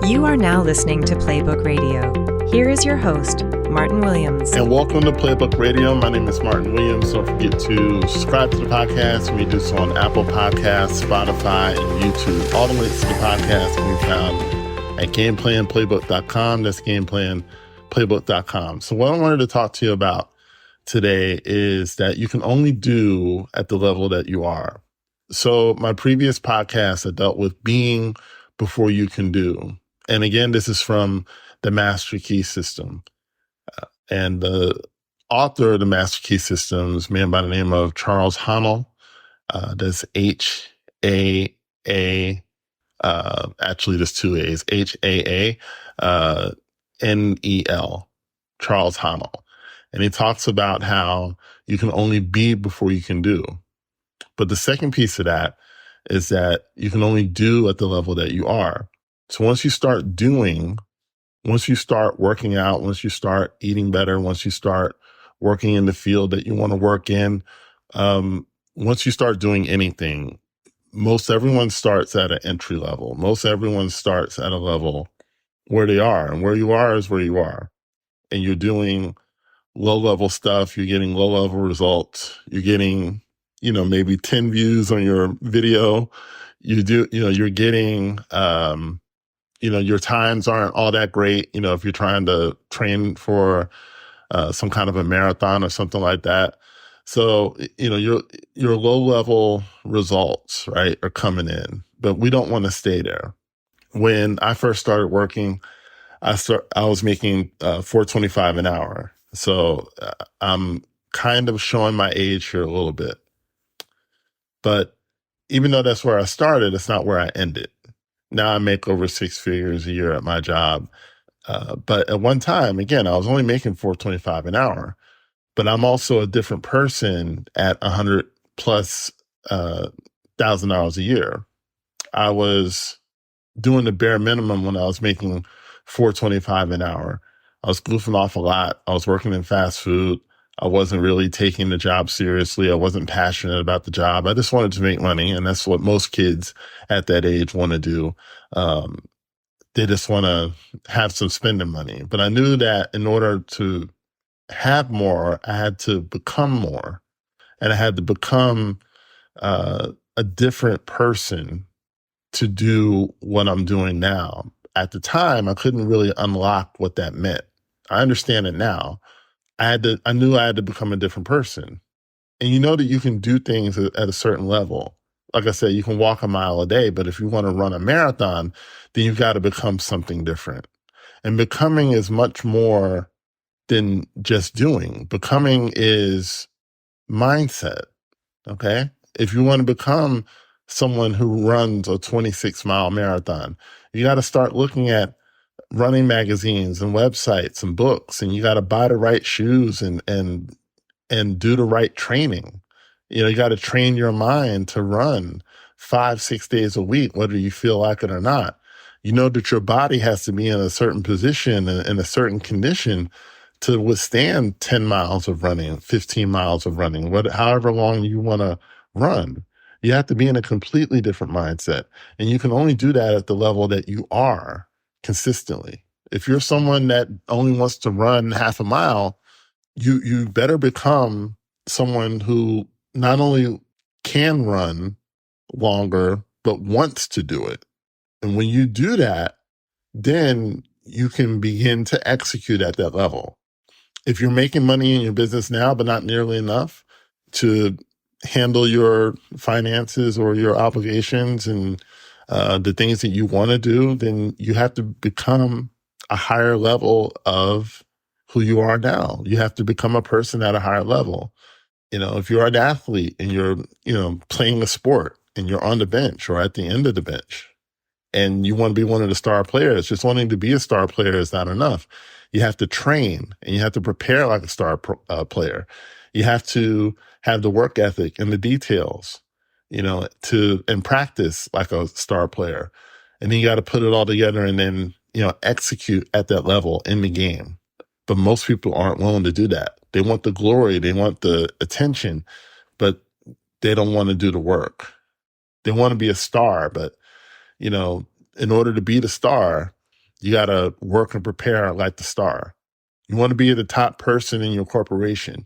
You are now listening to Playbook Radio. Here is your host, Martin Williams. And welcome to Playbook Radio. My name is Martin Williams. Don't forget to subscribe to the podcast. We do so on Apple Podcasts, Spotify, and YouTube. All the links to the podcast can be found at gameplanplaybook.com. That's gameplanplaybook.com. So what I wanted to talk to you about today is that you can only do at the level that you are. So my previous podcast, I dealt with being before you can do. And again, this is from the Master Key System. And the author of the Master Key System is a man by the name of Charles Haanel. That's H-A-A, actually there's two A's, H-A-A-N-E-L, Charles Haanel. And he talks about how you can only be before you can do. But the second piece of that is that you can only do at the level that you are. So once you start doing, once you start working out, once you start eating better, once you start working in the field that you want to work in, once you start doing anything, most everyone starts at an entry level. Most everyone starts at a level where they are, and where you are is where you are. And you're doing low level stuff. You're getting low level results. You're getting, maybe 10 views on your video. You're getting, your times aren't all that great. If you're trying to train for some kind of a marathon or something like that. So, your low level results, right, are coming in, but we don't want to stay there. When I first started working, I was making $4.25 an hour. So I'm kind of showing my age here a little bit. But even though that's where I started, it's not where I ended. Now I make over six figures a year at my job. But at one time, again, I was only making $4.25 an hour. But I'm also a different person at $100,000+ a year. I was doing the bare minimum when I was making $4.25 an hour. I was goofing off a lot. I was working in fast food. I wasn't really taking the job seriously. I wasn't passionate about the job. I just wanted to make money. And that's what most kids at that age want to do. They just want to have some spending money. But I knew that in order to have more, I had to become more. And I had to become a different person to do what I'm doing now. At the time, I couldn't really unlock what that meant. I understand it now. I knew I had to become a different person. And you know that you can do things at a certain level. Like I said, you can walk a mile a day, but if you want to run a marathon, then you've got to become something different. And becoming is much more than just doing. Becoming is mindset. Okay? If you want to become someone who runs a 26-mile marathon, you got to start looking at running magazines and websites and books, and you got to buy the right shoes and do the right training. You got to train your mind to run 5-6 days a week, whether you feel like it or not. You know that your body has to be in a certain position and in a certain condition to withstand 10 miles of running, 15 miles of running, however long you want to run. You have to be in a completely different mindset. And you can only do that at the level that you are consistently. If you're someone that only wants to run half a mile, you better become someone who not only can run longer, but wants to do it. And when you do that, then you can begin to execute at that level. If you're making money in your business now, but not nearly enough to handle your finances or your obligations and the things that you want to do, then you have to become a higher level of who you are now. You have to become a person at a higher level. If you're an athlete and you're, playing a sport and you're on the bench or at the end of the bench and you want to be one of the star players, just wanting to be a star player is not enough. You have to train and you have to prepare like a star player. You have to have the work ethic and the details, and practice like a star player. And then you got to put it all together and then, execute at that level in the game. But most people aren't willing to do that. They want the glory. They want the attention, but they don't want to do the work. They want to be a star, but, in order to be the star, You got to work and prepare like the star. You want to be the top person in your corporation.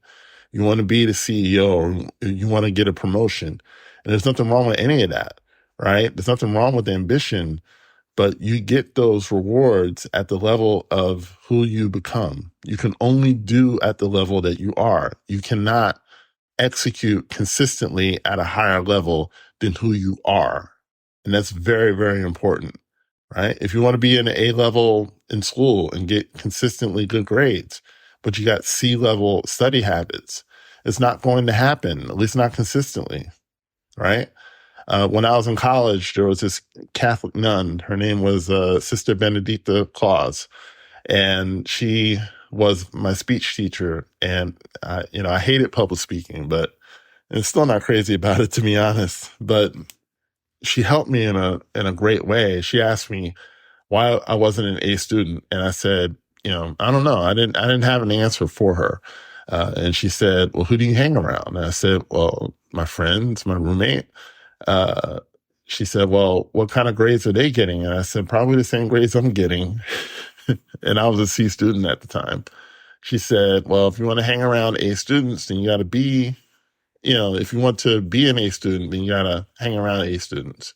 You want to be the CEO, or you want to get a promotion. And there's nothing wrong with any of that, right? There's nothing wrong with ambition, but you get those rewards at the level of who you become. You can only do at the level that you are. You cannot execute consistently at a higher level than who you are. And that's very, very important, right? If you want to be in an A level in school and get consistently good grades, but you got C level study habits, it's not going to happen, at least not consistently, right? When I was in college, there was this Catholic nun. Her name was Sister Benedicta Claus, and she was my speech teacher. And I hated public speaking, but I'm still not crazy about it, to be honest. But she helped me in a great way. She asked me why I wasn't an A student, and I said, I don't know. I didn't have an answer for her. And she said, well, who do you hang around? And I said, well, my friends, my roommate. She said, well, what kind of grades are they getting? And I said, probably the same grades I'm getting. And I was a C student at the time. She said, well, if you want to hang around A students, then you got to be, if you want to be an A student, then you got to hang around A students.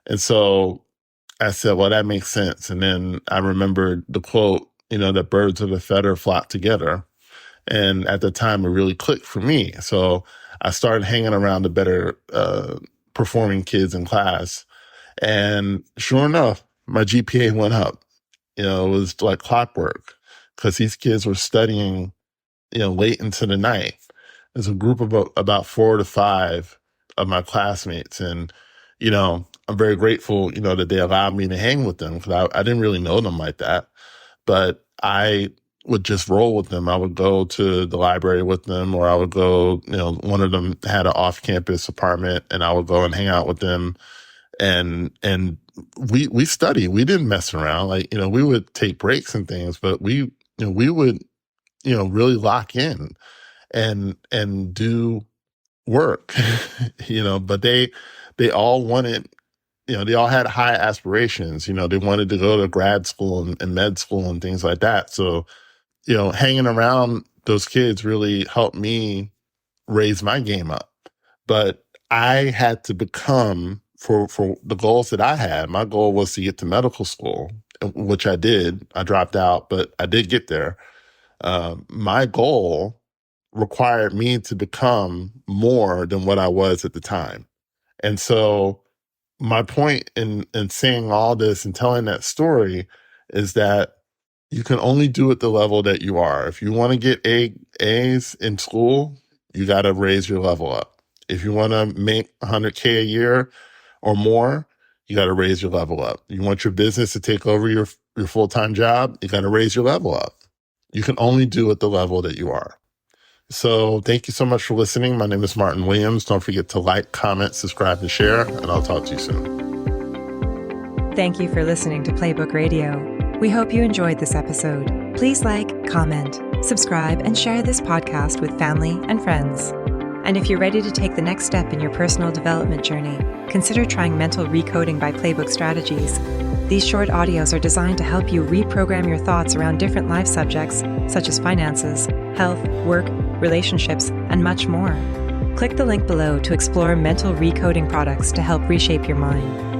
And so I said, well, that makes sense. And then I remembered the quote, that birds of a feather flock together. And at the time, it really clicked for me. So I started hanging around the better performing kids in class. And sure enough, my GPA went up. It was like clockwork because these kids were studying, late into the night. There's a group of about 4 to 5 of my classmates. And, I'm very grateful, that they allowed me to hang with them because I didn't really know them like that. But I would just roll with them. I would go to the library with them, or I would go, one of them had an off-campus apartment, and I would go and hang out with them. And we studied. We didn't mess around. We would take breaks and things, but we would, really lock in and do work, but they all wanted, they all had high aspirations. They wanted to go to grad school and med school and things like that. So, hanging around those kids really helped me raise my game up. But I had to become, for the goals that I had, my goal was to get to medical school, which I did. I dropped out, but I did get there. My goal required me to become more than what I was at the time. And so my point in saying all this and telling that story is that you can only do at the level that you are. If you want to get A's in school, you got to raise your level up. If you want to make $100K a year or more, you got to raise your level up. You want your business to take over your full-time job, you got to raise your level up. You can only do at the level that you are. So thank you so much for listening. My name is Martin Williams. Don't forget to like, comment, subscribe, and share, and I'll talk to you soon. Thank you for listening to Playbook Radio. We hope you enjoyed this episode. Please like, comment, subscribe, and share this podcast with family and friends. And if you're ready to take the next step in your personal development journey, consider trying Mental Recoding by Playbook Strategies. These short audios are designed to help you reprogram your thoughts around different life subjects, such as finances, health, work, relationships, and much more. Click the link below to explore mental recoding products to help reshape your mind.